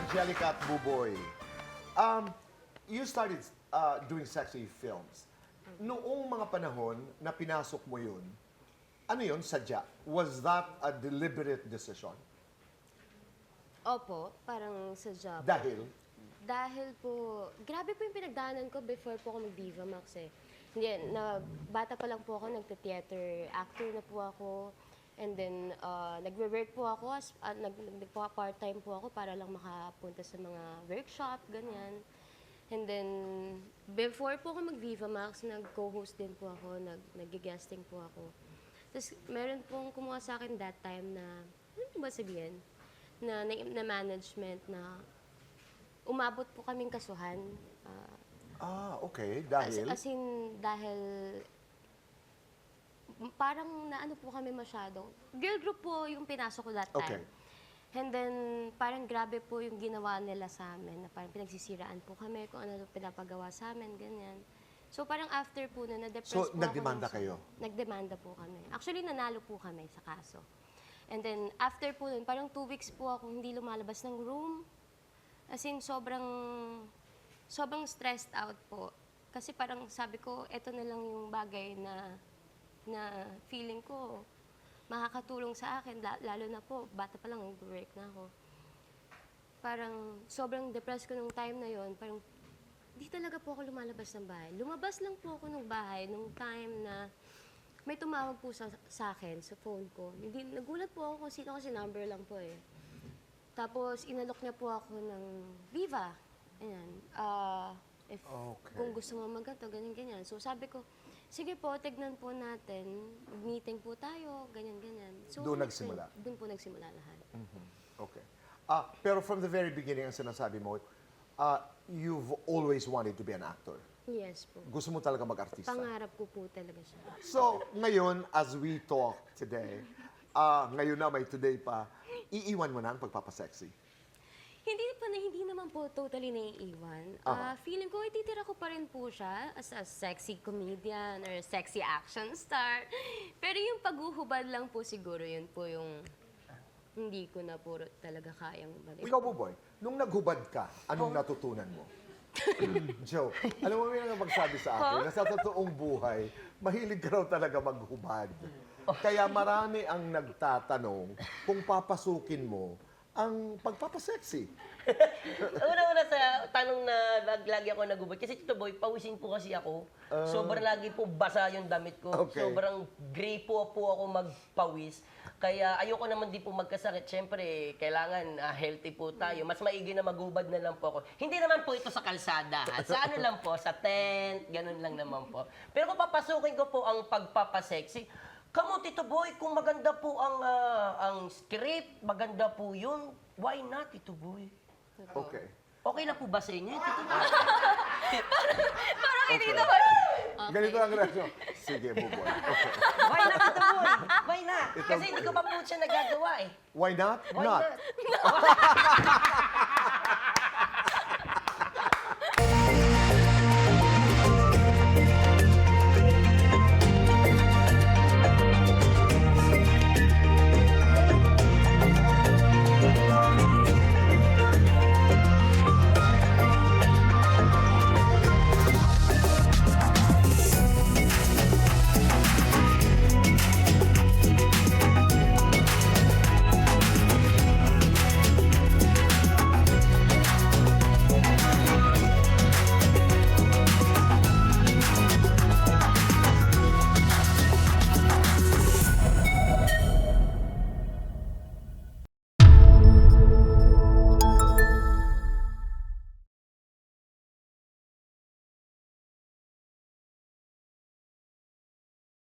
Angelica at Buboy. You started doing sexy films. Noong mga panahon na pinasok mo yun, ano yun, sadya? Was that a deliberate decision? Opo, parang sa job. Dahil? Dahil po, grabe po yung pinagdaanan ko before po ako mag-Viva Max eh. Hindi, bata pa lang po ako, nagte-theater actor na po ako. And then, nagwe-work po ako, nagpa-part-time po ako para lang makapunta sa mga workshop, ganyan. And then, before po ako mag-Viva Max, nag-co-host din po ako, nag-guesting po ako. Tapos, meron pong kumuha sa akin that time na, ano po ba sabihin? Na management na umabot po kaming kasuhan. Okay. Dahil? As in, dahil parang naano po kami masyado. Girl group po yung pinasok ko that time. Okay. And then, parang grabe po yung ginawa nila sa amin, na parang pinagsisiraan po kami kung ano pinapagawa sa amin, ganyan. So, parang after po na, na-depress So, po ako. nagdemanda kayo? Nagdemanda po kami. Actually, nanalo po kami sa kaso. And then, after po nun, parang 2 weeks po ako hindi lumalabas ng room. As in, sobrang stressed out po. Kasi parang sabi ko, eto na lang yung bagay na feeling ko makakatulong sa akin, lalo na po, bata pa lang, nag-work na ako. Parang sobrang depressed ko nung time na yon. Parang di talaga po ako lumalabas ng bahay. Lumabas lang po ako ng bahay nung time na may tumawag po sa akin, sa phone ko. Nagulat po ako kung sino kasi number lang po eh. Tapos inalok niya po ako ng Viva. Ayan. Kung gusto mo magganto, ganyan-ganyan. So sabi ko, sige po, tignan po natin. Meeting po tayo, ganyan-ganyan. So, Doon nagsimula? Doon po nagsimula lahat. Okay. Pero from the very beginning, ang sinasabi mo, you've always wanted to be an actor. Yes po. Gusto mo talaga mag-artista. Pangarap ko po talaga siya. So, ngayon, as we talk today, ngayon na may today pa, iiwan mo na ang pagpapasexy. Hindi naman po totally naiiwan. Feeling ko, ititira ko pa rin po siya as a sexy comedian or sexy action star. Pero yung paghuhubad lang po siguro, yun po yung hindi ko na po talaga kayang balik. Ikaw, Buboy, nung naghubad ka, anong natutunan mo? Joe, alam mo may magsabi sa akin na sa totoong buhay, mahilig ka raw talaga maghubad. Kaya marami ang nagtatanong kung papasukin mo ang pagpapasexy. Una-una sa tanong na lagi ako nagubad. Kasi Tito Boy, pawisin po kasi ako. Sobrang lagi po basa yung damit ko. Okay. Sobrang gray po ako magpawis. Kaya ayoko naman din po magkasakit. Siyempre, kailangan healthy po tayo. Mas maigi na magubad na lang po ako. Hindi naman po ito sa kalsada. Sa ano lang po, sa tent, ganun lang naman po. Pero kung papasukin ko po ang pagpapasexy, Come on, Tito Boy, kung maganda po ang script, maganda po yun, why not, Tito Boy? Okay. Okay lang po ba sa inyo, Tito Boy? Parang hindi Okay. naman. Ganito ang reaksyon. Sige, Buboy. Okay. Why not, Tito Boy? Why not? Kasi hindi ko pa po siya nagagawa eh. Why not? Why Not. not?